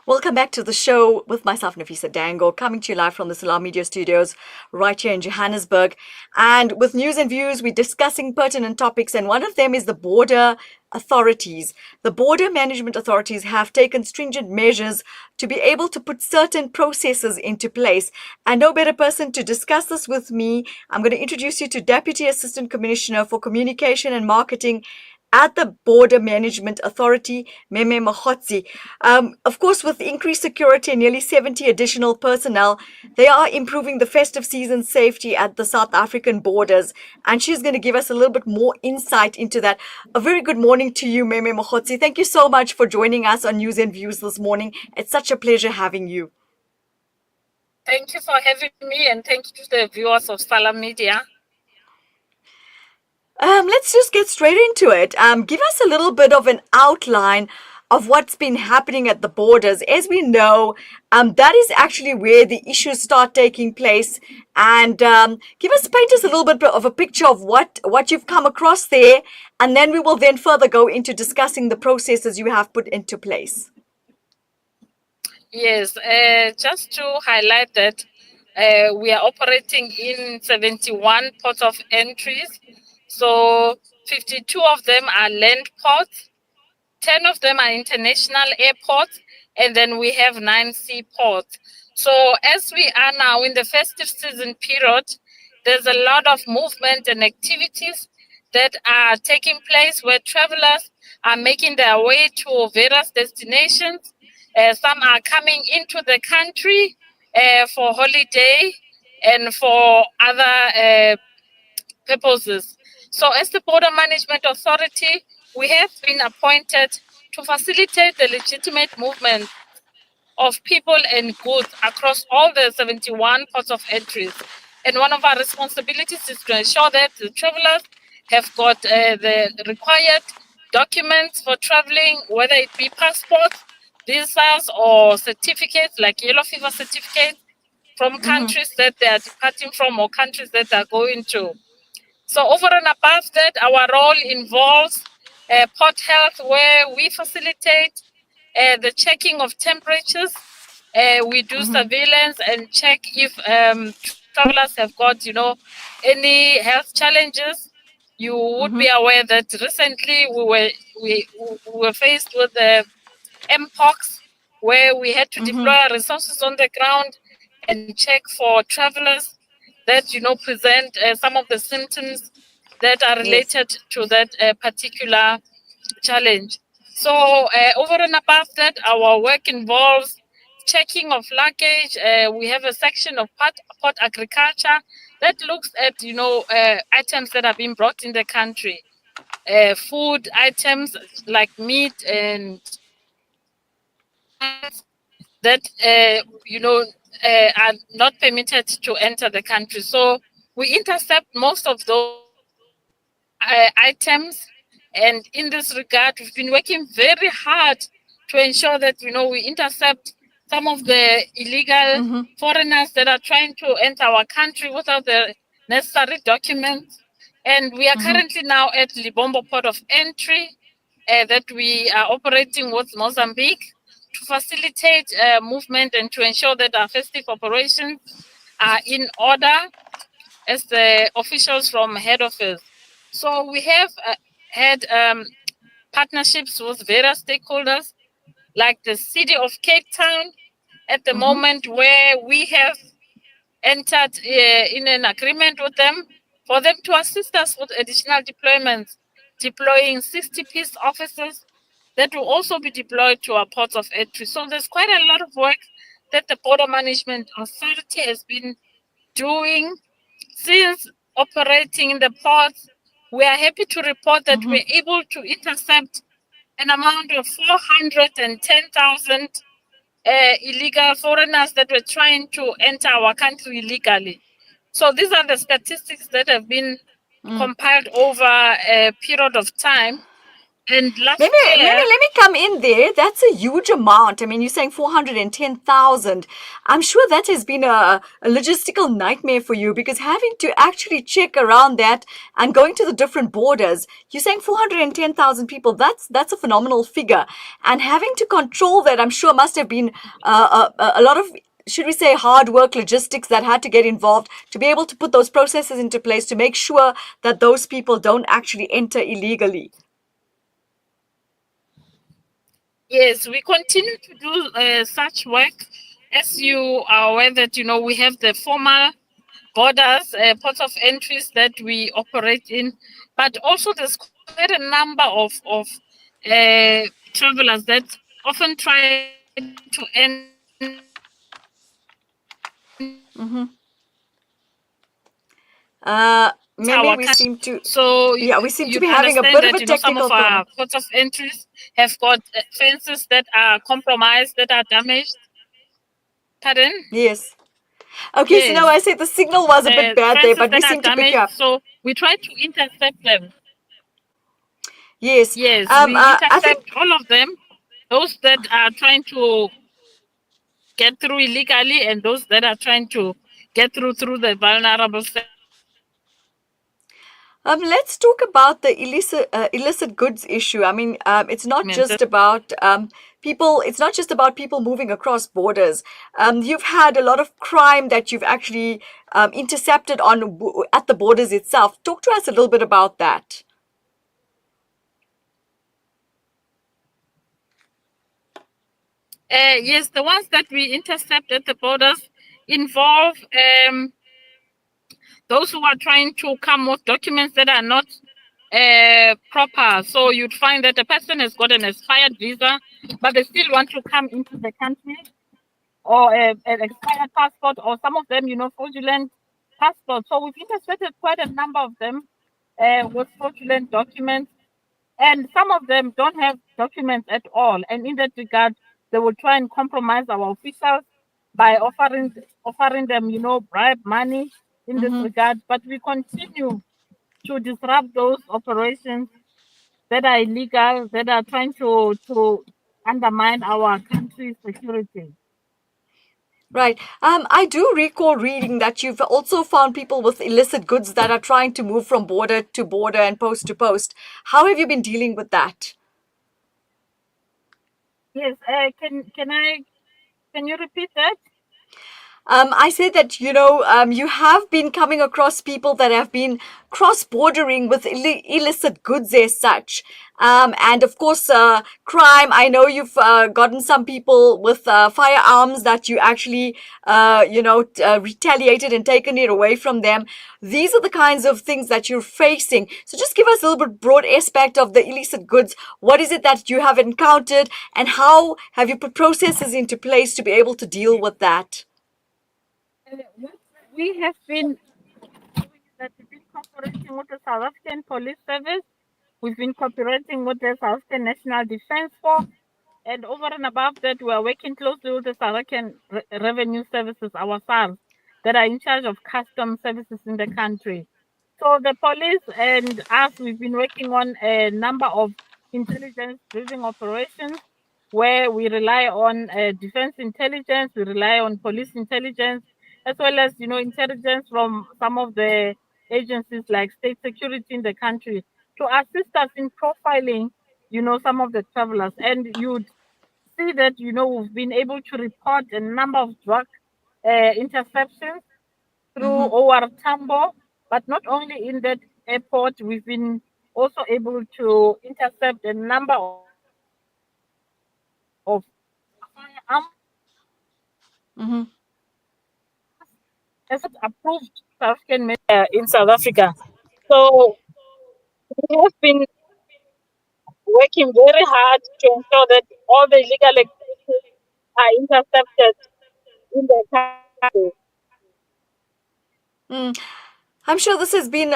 Welcome back to the show with myself, Nafisa Dango, coming to you live from the Salam Media Studios right here in Johannesburg. And with news and views, we're discussing pertinent topics, and one of them is the border authorities. The border management authorities have taken stringent measures to be able to put certain processes into place. And no better person to discuss this with me. I'm going to introduce you to Deputy Assistant Commissioner for Communication and Marketing at the Border Management Authority, Mmemme Mogotsi. Of course, with increased security and nearly 70 additional personnel, they are improving the festive season safety at the South African borders. And she's going to give us a little bit more insight into that. A very good morning to you, Mmemme Mogotsi. Thank you so much for joining us on News and Views this morning. It's such a pleasure having you. Thank you for having me, and thank you to the viewers of Salam Media. Let's just get straight into it. Give us a little bit of an outline of what's been happening at the borders. As we know, that is actually where the issues start taking place. And paint us a little bit of a picture of what you've come across there, and then we will then further go into discussing the processes you have put into place. Yes, just to highlight that we are operating in 71 ports of entries. So 52 of them are land ports, 10 of them are international airports, and then we have 9 seaports. So as we are now in the festive season period, there's a lot of movement and activities that are taking place where travelers are making their way to various destinations. Some are coming into the country for holiday and for other purposes. So as the Border Management Authority, we have been appointed to facilitate the legitimate movement of people and goods across all the 71 ports of entries. And one of our responsibilities is to ensure that the travelers have got the required documents for traveling, whether it be passports, visas, or certificates like yellow fever certificates from countries that they are departing from or countries that they are going to. So over and above that, our role involves port health, where we facilitate the checking of temperatures. We do surveillance and check if travelers have got, any health challenges. You would be aware that recently we were faced with the Mpox, where we had to deploy our resources on the ground and check for travelers that present some of the symptoms that are related to that particular challenge. So over and above that, our work involves checking of luggage. We have a section of port agriculture that looks at items that are being brought in the country, food items like meat and that are not permitted to enter the country. So we intercept most of those items, and in this regard, we've been working very hard to ensure that we intercept some of the illegal foreigners that are trying to enter our country without the necessary documents. And we are currently now at Libombo Port of Entry that we are operating with Mozambique to facilitate movement and to ensure that our festive operations are in order as the officials from head office. So we have had partnerships with various stakeholders like the city of Cape Town at the moment, where we have entered in an agreement with them for them to assist us with additional deployments, deploying 60 peace officers that will also be deployed to our ports of entry. So there's quite a lot of work that the Border Management Authority has been doing since operating in the ports. We are happy to report that we're able to intercept an amount of 410,000 illegal foreigners that were trying to enter our country illegally. So these are the statistics that have been compiled over a period of time. And last Maybe year, let me come in there. That's a huge amount. I mean, you're saying 410,000. I'm sure that has been a logistical nightmare for you because having to actually check around that and going to the different borders, you're saying 410,000 people. That's a phenomenal figure. And having to control that, I'm sure must have been a lot of, should we say, hard work logistics that had to get involved to be able to put those processes into place to make sure that those people don't actually enter illegally. yes, we continue to do such work. As you are aware that, we have the formal borders, ports of entries that we operate in, but also there's quite a number of travelers that often try to enter our country Mm-hmm. So Maybe we seem to, you'd understand yeah, we that seem to be some of having a bit of our a ports of technical problem. entries have got fences that are compromised, that are damaged. Pardon? Yes. Okay, so Yes, now I say the signal was a bit bad there, fences but that we are seem to pick damaged. up. So we try to intercept them. Yes. Yes, we I think, intercept all of them. Those that are trying to get through illegally and those that are trying to get through the vulnerable let's talk about the illicit goods issue. I mean, it's not segments. just about people. It's not just about people moving across borders. You've had a lot of crime that you've actually intercepted at the borders itself. Talk to us a little bit about that. Yes, the ones that we intercept at the borders involve those who are trying to come with documents that are not proper. So you'd find that a person has got an expired visa, but they still want to come into the country, or an expired passport, or some of them, fraudulent passports. So we've intercepted quite a number of them with fraudulent documents, and some of them don't have documents at all. And in that regard, they will try and compromise our officials by offering them, bribe money in this Mm-hmm. regard. But we continue to disrupt those operations that are illegal, that are trying to undermine our country's security. Right. I do recall reading that you've also found people with illicit goods that are trying to move from border to border and post to post. How have you been dealing with that? Yes, can you repeat that? I said that, you have been coming across people that have been cross bordering with illicit goods as such. And of course, crime. I know you've gotten some people with firearms that you actually, retaliated and taken it away from them. These are the kinds of things that you're facing. So just give us a little bit broad aspect of the illicit goods. What is it that you have encountered, and how have you put processes into place to be able to deal with that? What we have been doing is that we've been cooperating with the South African Police Service. We've been cooperating with the South African National Defence Force. And over and above that, we are working closely with the South African Revenue Services, ourselves, that are in charge of custom services in the country. So the police and us, we've been working on a number of intelligence-driven operations where we rely on defense intelligence, we rely on police intelligence, as well as intelligence from some of the agencies like state security in the country to assist us in profiling some of the travelers. And you'd see that we've been able to report a number of drug interceptions through Mm-hmm. OR Tambo, but not only in that airport, we've been also able to intercept a number of firearms Mm-hmm. as approved South African in South Africa. So we have been working very hard to ensure that all the illegal activities are intercepted in the country. Mm. I'm sure this has been,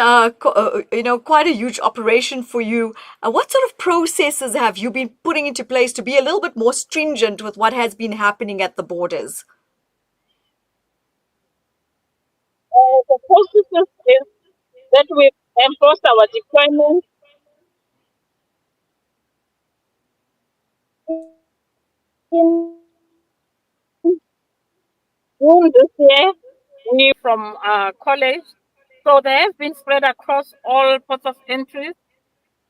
quite a huge operation for you. What sort of processes have you been putting into place to be a little bit more stringent with what has been happening at the borders? The processes is that we enforce our deployment. We have been working very hard to ensure that all the illegal activities are intercepted in the country. So the police and us, we've been able to report a number of firearms as well as intelligence from some of the agencies like state security in the country to assist us in profiling some of the travelers. And you'd see that we've been able to report a number of June this year, we from college. So they have been spread across all ports of entry.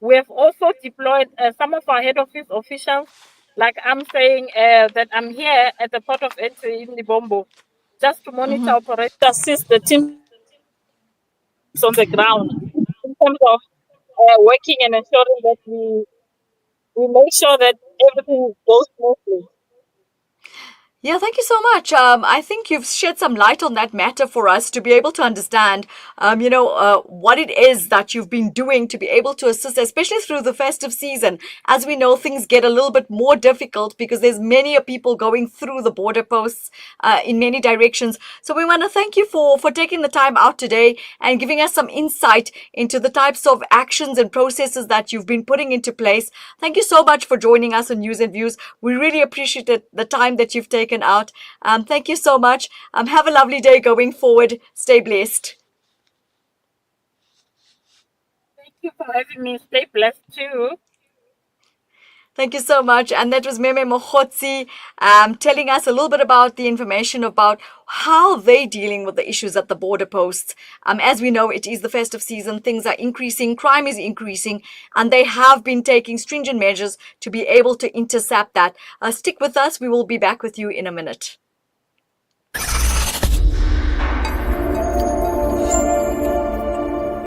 We have also deployed some of our head office officials. Like I'm saying that I'm here at the port of entry in Libombo just to monitor Hmm. operations, assist the teams on the ground in terms of working and ensuring that we make sure that everything goes smoothly. Yeah, thank you so much. I think you've shed some light on that matter for us to be able to understand, what it is that you've been doing to be able to assist, especially through the festive season. As we know, things get a little bit more difficult because there's many people going through the border posts in many directions. So we want to thank you for taking the time out today and giving us some insight into the types of actions and processes that you've been putting into place. Thank you so much for joining us on News and Views. We really appreciate the time that you've taken out. Thank you so much. Have a lovely day going forward. Stay blessed. Thank you for having me. Stay blessed too. Thank you so much. And that was Mmemme Mogotsi telling us a little bit about the information about how they're dealing with the issues at the border posts. As we know, it is the festive season. Things are increasing. Crime is increasing. And they have been taking stringent measures to be able to intercept that. Stick with us. We will be back with you in a minute.